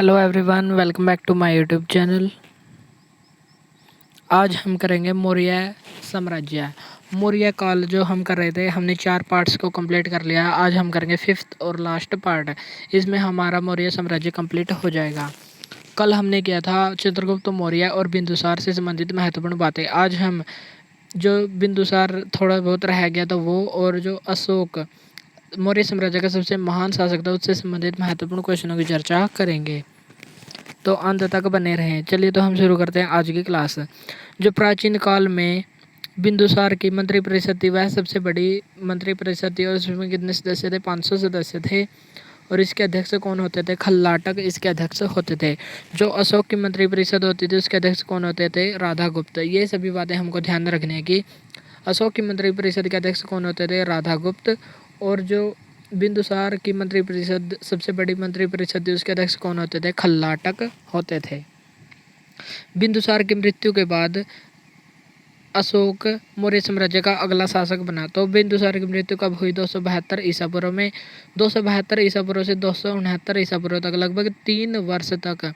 Hello everyone, welcome back to my YouTube channel. आज हम करेंगे मौर्य साम्राज्य। मौर्य काल जो हम कर रहे थे, हमने 4 पार्ट्स को कंप्लीट कर लिया। आज हम करेंगे 5th और लास्ट पार्ट। इसमें हमारा मौर्य साम्राज्य कंप्लीट हो जाएगा। कल हमने किया था चित्रगुप्त मौर्य और बिंदुसार से संबंधित महत्वपूर्ण बातें। आज हम जो बिंदुसार थोड़ा बहुत रह गया था वो, और जो अशोक मौर्य साम्राज्य का सबसे महान शासक था उससे संबंधित महत्वपूर्ण क्वेश्चनों की चर्चा करेंगे, तो अंत तक बने रहें। चलिए तो हम शुरू करते हैं आज की क्लास। जो प्राचीन काल में बिंदुसार की मंत्रिपरिषद थी वह सबसे बड़ी मंत्रिपरिषद थी, और उसमें कितने सदस्य थे? 500 सदस्य थे। और इसके अध्यक्ष कौन होते थे? खल्लाटक इसके अध्यक्ष होते थे। जो अशोक की मंत्रिपरिषद होती थी उसके अध्यक्ष कौन होते थे? राधागुप्त। ये सभी बातें हमको ध्यान में रखनी है कि अशोक की मंत्रिपरिषद के अध्यक्ष कौन होते थे? राधागुप्त। और जो बिंदुसार की मंत्रिपरिषद सबसे बड़ी मंत्रिपरिषद थी उसके अध्यक्ष कौन होते थे? खल्लाटक होते थे। बिंदुसार की मृत्यु के बाद अशोक मौर्य साम्राज्य का अगला शासक बना। तो बिंदुसार की मृत्यु कब हुई? 272 ईसा पूर्व में। 272 ईसा पूर्व से 269 ईसा पूर्व तक लगभग 3 वर्ष तक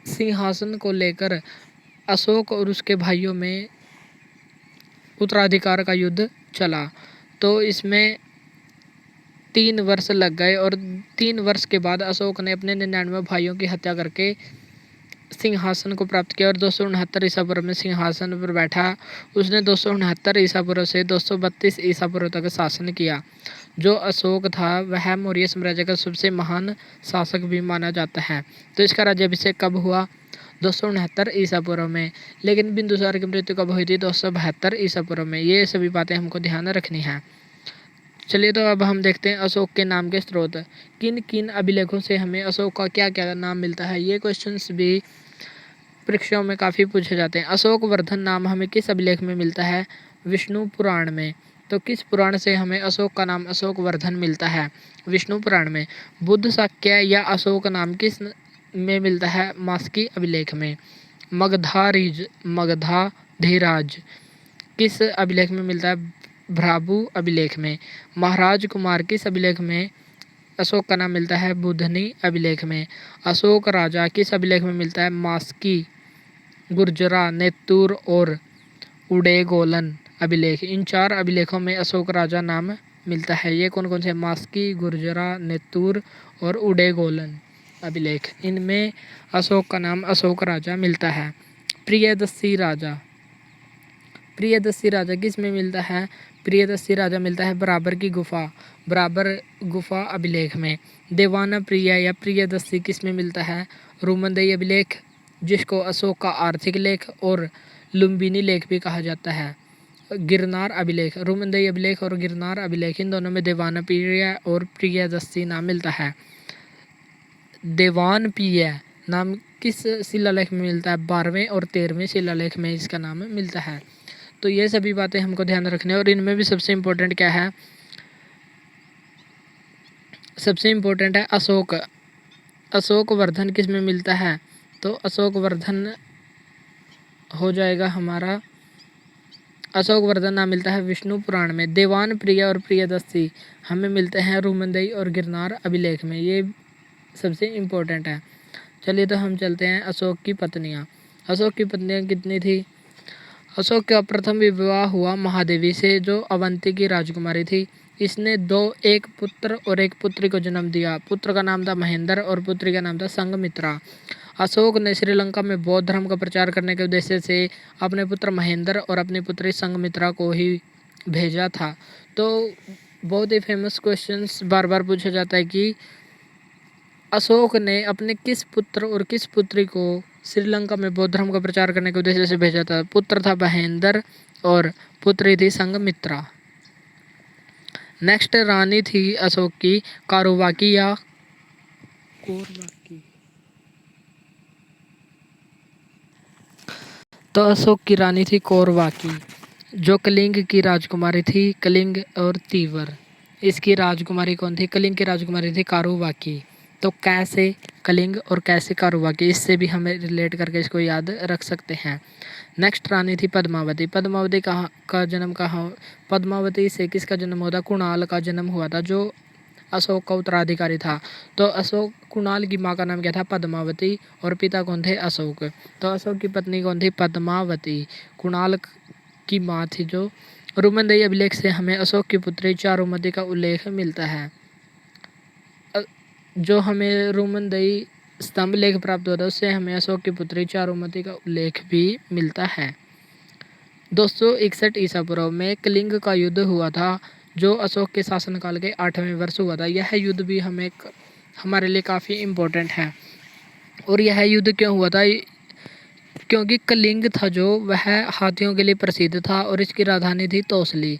सिंहासन को लेकर अशोक और उसके भाइयों में उत्तराधिकार का युद्ध चला। तो इसमें 3 वर्ष लग गए, और 3 वर्ष के बाद अशोक ने अपने 99 भाइयों की हत्या करके सिंहासन को प्राप्त किया और 269 ईसा पूर्व में सिंहासन पर बैठा। उसने 269 ईसा पूर्व से 232 ईसा पूर्व तक शासन किया। जो अशोक था वह मौर्य साम्राज्य का सबसे महान शासक भी माना जाता है। तो इसका राज्याभिषेक कब हुआ? 269 ईसा पूर्व में। लेकिन बिंदुसार की मृत्यु कब हुई थी? 272 ईसा पूर्व में। ये सभी बातें हमको ध्यान रखनी है। चलिए तो अब हम देखते हैं अशोक के नाम के स्रोत। किन किन अभिलेखों से हमें अशोक का क्या क्या नाम मिलता है? ये क्वेश्चंस भी परीक्षाओं में काफ़ी पूछे जाते हैं। अशोक वर्धन नाम हमें किस अभिलेख में मिलता है? विष्णु पुराण में। तो किस पुराण से हमें अशोक का नाम अशोक वर्धन मिलता है? विष्णु पुराण में। बुद्ध शाक्य या अशोक नाम किस में मिलता है? मास्की अभिलेख में। मगधाधीराज किस अभिलेख में मिलता है? भ्राभु अभिलेख में। महाराज कुमार किस अभिलेख में अशोक का नाम मिलता है? बुधनी अभिलेख में। अशोक राजा किस अभिलेख में मिलता है? मास्की, गुर्जरा, नेत्तूर और उडेगोलन अभिलेख। इन 4 अभिलेखों में अशोक राजा नाम मिलता है। ये कौन कौन से? मास्की, गुर्जरा, नेत्तूर और उडेगोलन अभिलेख। इनमें अशोक का नाम अशोक राजा मिलता है। प्रियदर्शी राजा। प्रियदर्शी राजा किस में मिलता है? प्रियदर्शी राजा मिलता है बराबर की गुफा, बराबर गुफा अभिलेख में। देवाना प्रिय या प्रियदर्शी किस में मिलता है? रुमंदेई अभिलेख, जिसको अशोक का आर्थिक लेख और लुम्बिनी लेख भी कहा जाता है। गिरनार अभिलेख। रुमंदेई अभिलेख और गिरनार अभिलेख, इन दोनों में देवाना प्रिय और प्रियदर्शी नाम मिलता है। देवान प्रिय नाम किस शिलालेख में मिलता है? 12वें और 13वें शिलालेख में इसका नाम मिलता है। तो ये सभी बातें हमको ध्यान रखनी है। और इनमें भी सबसे इम्पोर्टेंट क्या है? सबसे इम्पोर्टेंट है अशोक। अशोक वर्धन किस में मिलता है? तो अशोक वर्धन हो जाएगा हमारा, अशोक वर्धन नाम मिलता है विष्णु पुराण में। देवान प्रिय और प्रियदर्शी हमें मिलते हैं रुमंदेई और गिरनार अभिलेख में। ये सबसे इम्पोर्टेंट है। चलिए तो हम चलते हैं अशोक की पत्नियाँ। अशोक की पत्नियाँ कितनी थी? अशोक का प्रथम विवाह हुआ महादेवी से, जो अवंती की राजकुमारी थी। इसने एक पुत्र और एक पुत्री को जन्म दिया। पुत्र का नाम था महेंद्र और पुत्री का नाम था संघमित्रा। अशोक ने श्रीलंका में बौद्ध धर्म का प्रचार करने के उद्देश्य से अपने पुत्र महेंद्र और अपनी पुत्री संघमित्रा को ही भेजा था। तो बहुत ही फेमस क्वेश्चंस बार बार पूछा जाता है कि अशोक ने अपने किस पुत्र और किस पुत्री को श्रीलंका में बौद्ध धर्म का प्रचार करने के उद्देश्य से भेजा था? पुत्र था महेंद्र और पुत्री थी संघमित्रा। नेक्स्ट रानी थी अशोक की कारुवाकी या कोरवाकी। तो अशोक की रानी थी कोरवाकी, जो कलिंग की राजकुमारी थी। कलिंग और तीवर, इसकी राजकुमारी कौन थी? कलिंग की राजकुमारी थी कारुवाकी। तो कैसे कलिंग और कैसे कारुवाकी, इससे भी हमें रिलेट करके इसको याद रख सकते हैं। नेक्स्ट रानी थी पद्मावती। पद्मावती का जन्म कहाँ? पद्मावती से किसका जन्म हुआ था? कुणाल का जन्म हुआ था, जो अशोक का उत्तराधिकारी था। तो अशोक कुणाल की माँ का नाम क्या था? पद्मावती। और पिता कौन थे? अशोक। तो अशोक की पत्नी कौन थी? पद्मावती। कुणाल की माँ थी जो। रुमनदेही अभिलेख से हमें अशोक की पुत्री चारुमती का उल्लेख मिलता है। जो हमें रुमनदेही स्तंभ लेख प्राप्त होता है उससे हमें अशोक की पुत्री चारुमती का उल्लेख भी मिलता है। 261 ईसा पूर्व में कलिंग का युद्ध हुआ था जो अशोक के शासनकाल के 8वें वर्ष हुआ था। यह युद्ध भी हमारे लिए काफ़ी इम्पोर्टेंट है। और यह युद्ध क्यों हुआ था? क्योंकि कलिंग था जो वह हाथियों के लिए प्रसिद्ध था और इसकी राजधानी थी तोसली।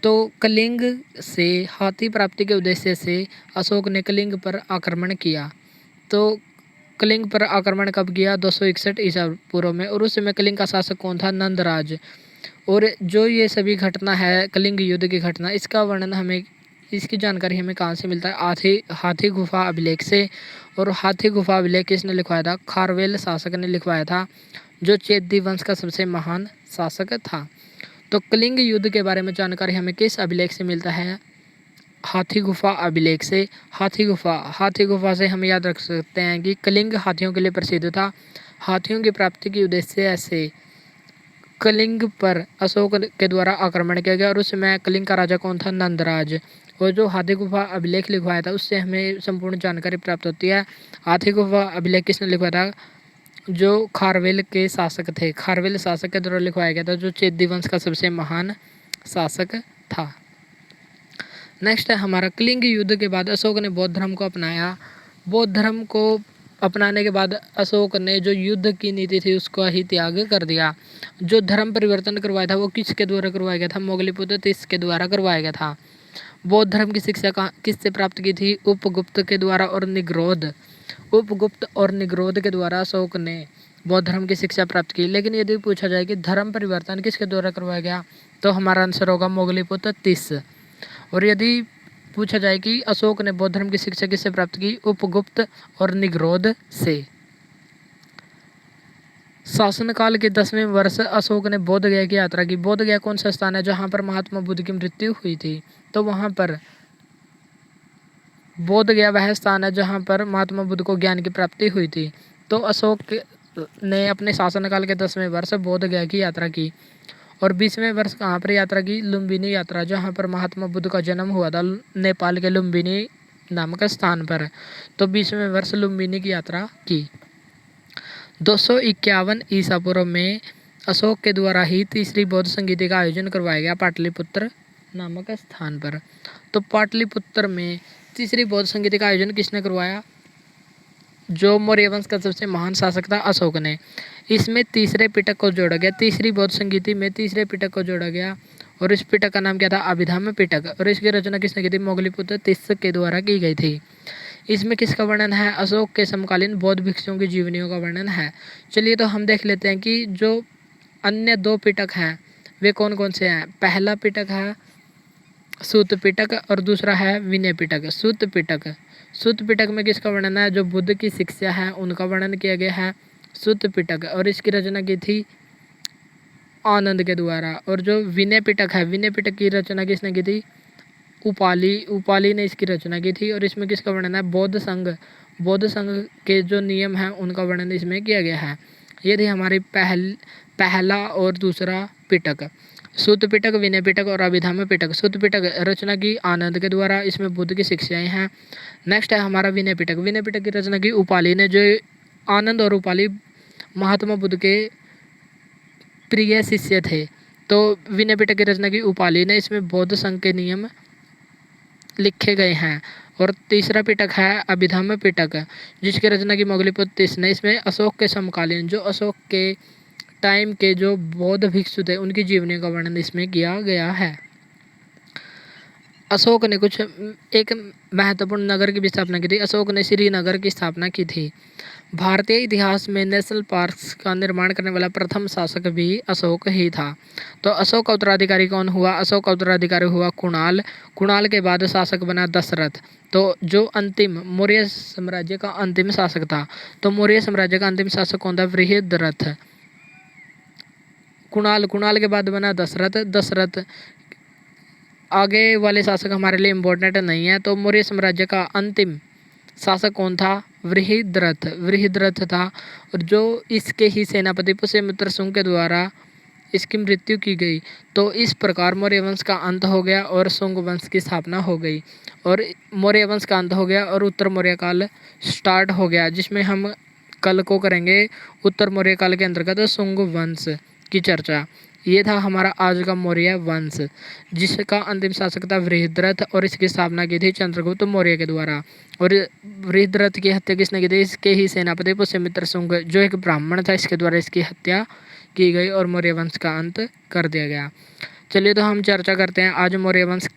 तो कलिंग से हाथी प्राप्ति के उद्देश्य से अशोक ने कलिंग पर आक्रमण किया। तो कलिंग पर आक्रमण कब किया? 261 ईसा पूर्व में। और उस समय कलिंग का शासक कौन था? नंदराज। और जो ये सभी घटना है कलिंग युद्ध की घटना, इसकी जानकारी हमें कहाँ से मिलता है? हाथी गुफा अभिलेख से। और हाथी गुफा अभिलेख किसने लिखवाया था? खारवेल शासक ने लिखवाया था जो चेदी वंश का सबसे महान शासक था। तो कलिंग युद्ध के बारे में जानकारी हमें किस अभिलेख से मिलता है? हाथी गुफा अभिलेख से। हाथी गुफा से हम याद रख सकते हैं कि कलिंग हाथियों के लिए प्रसिद्ध था। हाथियों की प्राप्ति के उद्देश्य से कलिंग पर अशोक के द्वारा आक्रमण किया गया और उस समय कलिंग का राजा कौन था? नंदराज। और जो हाथी गुफा अभिलेख लिखवाया था उससे हमें संपूर्ण जानकारी प्राप्त होती है। हाथी गुफा अभिलेख किसने लिखवाया था? जो खारवेल के शासक थे। खारवेल शासक के द्वारा लिखवाया गया था जो चेदी वंश का सबसे महान शासक था। नेक्स्ट है हमारा कलिंग युद्ध के बाद अशोक ने बौद्ध धर्म को अपनाया। बौद्ध धर्म को अपनाने के बाद अशोक ने जो युद्ध की नीति थी उसका ही त्याग कर दिया। जो धर्म परिवर्तन करवाया था वो किसके द्वारा करवाया गया था? मोगलीपुत्र तीस के द्वारा करवाया गया था। बौद्ध धर्म की शिक्षा किससे प्राप्त की थी? उपगुप्त के द्वारा और निग्रोध। उपगुप्त और निग्रोध के द्वारा अशोक ने बौद्ध धर्म की शिक्षा प्राप्त की। लेकिन यदि पूछा जाए कि धर्म परिवर्तन किसके द्वारा करवाया गया तो हमारा आंसर होगा मोगलीपुत्र तीस। और यदि पूछा जाए कि अशोक ने बौद्ध धर्म की शिक्षा किससे प्राप्त की? उपगुप्त और निग्रोध से। शासनकाल के 10वें वर्ष अशोक ने बोध गया की यात्रा की। बोध गया कौन सा स्थान है जहाँ पर महात्मा बुद्ध की मृत्यु हुई थी? तो वहाँ पर बोध गया वह स्थान है जहाँ पर महात्मा बुद्ध को ज्ञान की प्राप्ति हुई थी। तो अशोक ने अपने शासनकाल के 10वें वर्ष बोध गया की यात्रा की। और 20वें वर्ष कहाँ पर यात्रा की? लुम्बिनी यात्रा, जहाँ पर महात्मा बुद्ध का जन्म हुआ था नेपाल के लुम्बिनी नामक स्थान पर। तो 20वें वर्ष लुम्बिनी की यात्रा की। 251 ईसा पूर्व में अशोक के द्वारा ही तीसरी बौद्ध संगीति का आयोजन करवाया गया पाटलिपुत्र नामक स्थान पर। तो पाटलिपुत्र में तीसरी बौद्ध संगीति का आयोजन किसने करवाया? जो मौर्य वंश का सबसे महान शासक था अशोक ने। इसमें तीसरे पिटक को जोड़ा गया। तीसरी बौद्ध संगीति में तीसरे पिटक को जोड़ा गया और इस पिटक का नाम क्या था? अभिधम्म पिटक। और इसकी रचना किसने की थी? मोगलीपुत्र तीस के द्वारा की गई थी। इसमें किसका वर्णन है? अशोक के समकालीन बौद्ध भिक्षुओं की जीवनियों का वर्णन है। चलिए तो हम देख लेते हैं कि जो अन्य दो पिटक हैं वे कौन कौन से हैं। पहला पिटक है सूत पिटक और दूसरा है विनय पिटक। सूत पिटक में किसका वर्णन है? जो बुद्ध की शिक्षा है उनका वर्णन किया गया है सूत पिटक। और इसकी रचना की थी आनंद के द्वारा। और जो विनय पिटक है, विनय पिटक की रचना किसने की थी? उपाली ने इसकी रचना की थी। और इसमें किसका वर्णन है? बौद्ध संघ के जो नियम हैं उनका वर्णन इसमें किया गया है। ये थी हमारी पहला और दूसरा पिटक। सूत पिटक, विनय पिटक और अभिधम्म पिटक। सूत पिटक रचना की आनंद के द्वारा, इसमें बुद्ध की शिक्षाएं हैं। नेक्स्ट है हमारा विनय पिटक। विनय पिटक की रचना की उपाली ने। जो आनंद और उपाली महात्मा बुद्ध के प्रिय शिष्य थे। तो विनय पिटक की रचना की उपाली ने। इसमें बौद्ध संघ के नियम लिखे गए हैं। और तीसरा पिटक है अभिधम्म पिटक जिसकी रचना की मोगलीपुत्र तीस ने। इसमें अशोक के समकालीन, जो अशोक के टाइम के जो बौद्ध भिक्षु थे उनकी जीवनी का वर्णन इसमें किया गया है। अशोक ने एक महत्वपूर्ण नगर की भी स्थापना की थी। अशोक ने श्रीनगर की स्थापना की थी। भारतीय इतिहास में नेशनल पार्क्स का निर्माण करने वाला प्रथम शासक भी अशोक ही था। तो अशोक का उत्तराधिकारी कौन हुआ? अशोक का उत्तराधिकारी हुआ कुणाल। कुणाल के बाद शासक बना दशरथ। तो जो अंतिम मौर्य साम्राज्य का अंतिम शासक था, तो मौर्य साम्राज्य का अंतिम शासक कौन था? बृहद्रथ। कुणाल के बाद बना दशरथ। दशरथ आगे वाले शासक हमारे लिए इम्पोर्टेंट नहीं है। तो मौर्य साम्राज्य का अंतिम शासक कौन था? वृहद्रथ। वृहद्रथ था, और जो इसके ही सेनापति पुष्यमित्र शुंग के द्वारा इसकी मृत्यु की गई। तो इस प्रकार मौर्य वंश का अंत हो गया और शुंग वंश की स्थापना हो गई, और मौर्य वंश का अंत हो गया और उत्तर मौर्य काल स्टार्ट हो गया, जिसमें हम कल को करेंगे उत्तर मौर्य काल के अंतर्गत शुंग वंश की चर्चा। ये था हमारा आज का मौर्य वंश, जिसका अंतिम शासक था वृहद्रथ, और इसकी स्थापना की थी चंद्रगुप्त मौर्य के द्वारा। और वृहद्रथ की हत्या किसने की थी? इसके ही सेनापति पुष्यमित्र शुंग, जो एक ब्राह्मण था, इसके द्वारा इसकी हत्या की गई और मौर्य वंश का अंत कर दिया गया। चलिए तो हम चर्चा करते हैं आज मौर्य वंश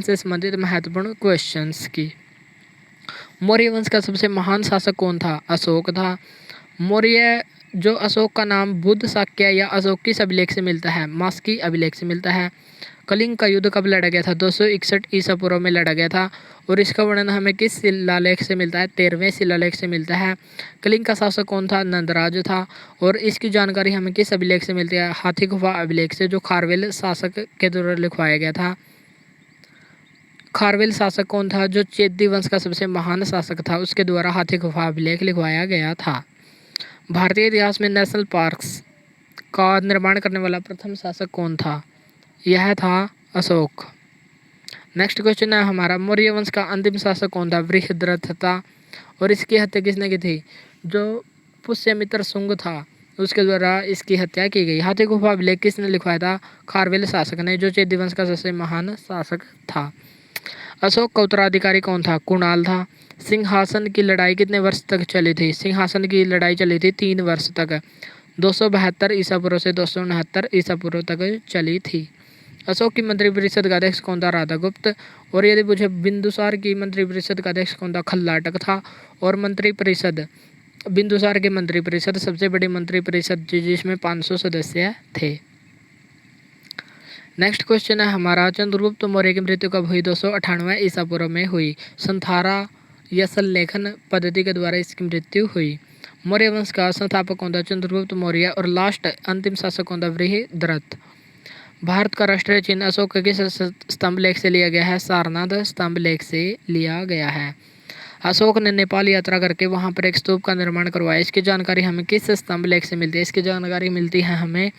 से संबंधित महत्वपूर्ण क्वेश्चंस की। मौर्य वंश का सबसे महान शासक कौन था? अशोक था। मौर्य जो अशोक का नाम बुद्ध शाक्य या अशोक की अभिलेख से मिलता है, मास की अभिलेख से मिलता है। कलिंग का युद्ध कब लड़ा गया था? 261 ईसा पूर्व में लड़ा गया था, और इसका वर्णन हमें किस शिलालेख से मिलता है? 13वें शिलालेख से मिलता है। कलिंग का शासक कौन था? नंदराज था, और इसकी जानकारी हमें किस अभिलेख से मिलती है? हाथी गुफा अभिलेख से, जो खारवेल शासक के द्वारा लिखवाया गया था। खारवेल शासक कौन था? जो चेदी वंश का सबसे महान शासक था, उसके द्वारा हाथी गुफा अभिलेख लिखवाया गया था। भारतीय इतिहास में नेशनल पार्क्स का निर्माण करने वाला प्रथम शासक कौन था? यह था अशोक। नेक्स्ट क्वेश्चन है हमारा, मौर्य वंश का अंतिम शासक कौन था? वृहद्रथ था, और इसकी हत्या किसने की थी? जो पुष्यमित्र शुंग था, उसके द्वारा इसकी हत्या की गई। हाथी गुफा अभिलेख किसने लिखवाया था? खारवेल शासक ने, जो चेदी वंश का सबसे महान शासक था। अशोक का उत्तराधिकारी कौन था? कुणाल था। सिंहासन की लड़ाई कितने वर्ष तक चली थी? सिंहासन की लड़ाई चली थी 3 वर्ष तक, 272 ईसा पूर्व से 269 ईसा पूर्व तक चली थी। अशोक की मंत्रिपरिषद का अध्यक्ष कौन था? राधागुप्त। और यदि पूछे बिंदुसार की मंत्रिपरिषद का अध्यक्ष कौन था? खल्लाटक था। और मंत्रिपरिषद, बिंदुसार की मंत्रिपरिषद सबसे बड़ी मंत्रिपरिषद थी, जिसमें 500 सदस्य थे। नेक्स्ट क्वेश्चन है हमारा, चंद्रगुप्त मौर्य की मृत्यु कब हुई? 298 ईसा पूर्व में हुई। संथारा या संलेखन पद्धति के द्वारा इसकी मृत्यु हुई। मौर्य वंश का संस्थापक कौन था? चंद्रगुप्त मौर्य। और लास्ट अंतिम शासक कौन था? वृहद्रथ। भारत का राष्ट्रीय चिन्ह अशोक के किस स्तंभ लेख से लिया गया है? सारनाथ स्तंभ लेख से लिया गया है। अशोक ने नेपाल यात्रा करके वहां पर एक स्तूप का निर्माण करवाया। इसकी जानकारी हमें किस स्तंभ लेख से मिलती है? इसकी जानकारी मिलती है हमें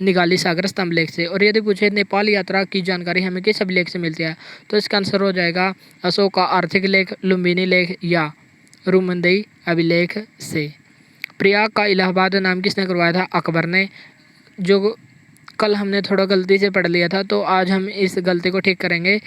निगाली सागर स्तंभ लेख से। और यदि पूछे नेपाल यात्रा की जानकारी हमें किस अभिलेख से मिलती है, तो इसका आंसर हो जाएगा अशोक का आर्थिक लेख, लुम्बिनी लेख या रूमंदेई अभिलेख से। प्रयाग का इलाहाबाद नाम किसने करवाया था? अकबर ने। जो कल हमने थोड़ा गलती से पढ़ लिया था, तो आज हम इस गलती को ठीक करेंगे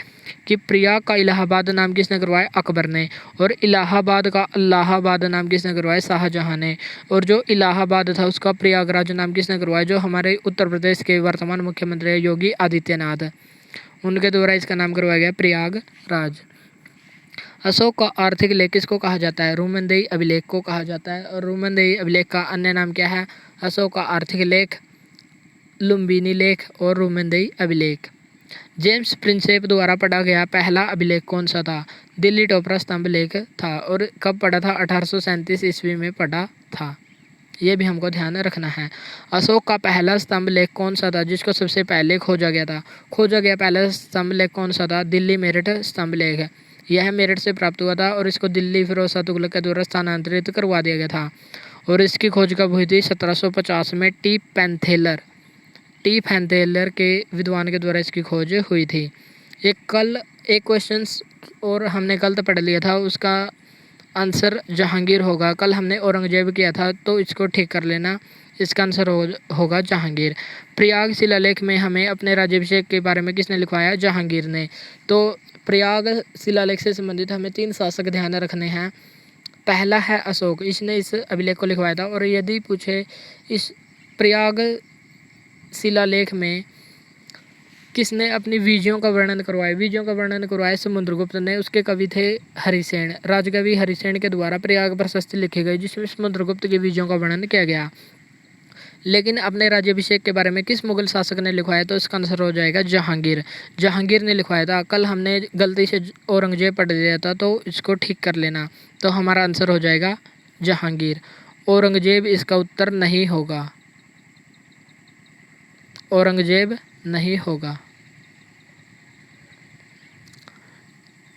कि प्रयाग का इलाहाबाद नाम किसने करवाया? अकबर ने। और इलाहाबाद का अल्लाहाबाद नाम किसने करवाया? शाहजहां ने। और जो इलाहाबाद था उसका प्रयागराज नाम किसने करवाया? जो हमारे उत्तर प्रदेश के वर्तमान मुख्यमंत्री है योगी आदित्यनाथ, उनके द्वारा इसका नाम करवाया गया प्रयागराज। अशोक का आर्थिक लेख किसको कहा जाता है? रूमंदेई अभिलेख को कहा जाता है। और रूमंदेई अभिलेख का अन्य नाम क्या है? अशोक का आर्थिक लेख, लुम्बिनी लेख और रूमंदेई अभिलेख। जेम्स प्रिंसेप द्वारा पढ़ा गया पहला अभिलेख कौन सा था? दिल्ली टोपरा स्तंभ लेख था। और कब पढ़ा था? 1837 ईस्वी में पढ़ा था। ये भी हमको ध्यान रखना है। अशोक का पहला स्तंभ लेख कौन सा था जिसको सबसे पहले खोजा गया था? खोजा गया पहला स्तंभ लेख कौन सा था? दिल्ली मेरठ स्तंभ लेख। यह मेरठ से प्राप्त हुआ था और इसको दिल्ली फिरोज शाह तुगलक के द्वारा स्थानांतरित करवा दिया गया था। और इसकी खोज कब हुई थी? 1750 में टी पैंथेलर के विद्वान के द्वारा इसकी खोज हुई थी। एक क्वेश्चन और हमने गलत पढ़ लिया था, उसका आंसर जहांगीर होगा। कल हमने औरंगजेब किया था, तो इसको ठीक कर लेना। इसका आंसर होगा जहांगीर। प्रयाग शिलालेख में हमें अपने राज्याभिषेक के बारे में किसने लिखवाया? जहांगीर ने। तो प्रयाग शिलालेख से संबंधित हमें 3 शासक ध्यान रखने हैं। पहला है अशोक, इसने इस अभिलेख को लिखवाया था। और यदि पूछे इस प्रयाग शिलालेख में किसने अपनी विजयों का वर्णन करवाया? विजयों का वर्णन करवाया समुद्रगुप्त ने। उसके कवि थे हरिसेन। राजकवि हरिसेन के द्वारा प्रयाग प्रशस्ति लिखी गई, जिसमें समुद्रगुप्त की विजयों का वर्णन किया गया। लेकिन अपने राज्याभिषेक के बारे में किस मुगल शासक ने लिखवाया? तो इसका आंसर हो जाएगा जहांगीर। जहांगीर ने लिखवाया था। कल हमने गलती से औरंगजेब पढ़ लिया था, तो इसको ठीक कर लेना। तो हमारा आंसर हो जाएगा जहांगीर। औरंगजेब इसका उत्तर नहीं होगा। औरंगजेब नहीं होगा।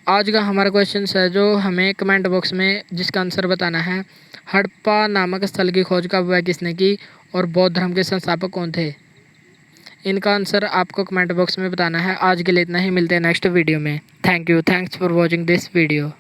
आज का हमारा क्वेश्चन है जो हमें कमेंट बॉक्स में जिसका आंसर बताना है। हड़प्पा नामक स्थल की खोज कब व किसने की और बौद्ध धर्म के संस्थापक कौन थे? इनका आंसर आपको कमेंट बॉक्स में बताना है। आज के लिए इतना ही, मिलते हैं नेक्स्ट वीडियो में। Thank you, thanks for watching this video.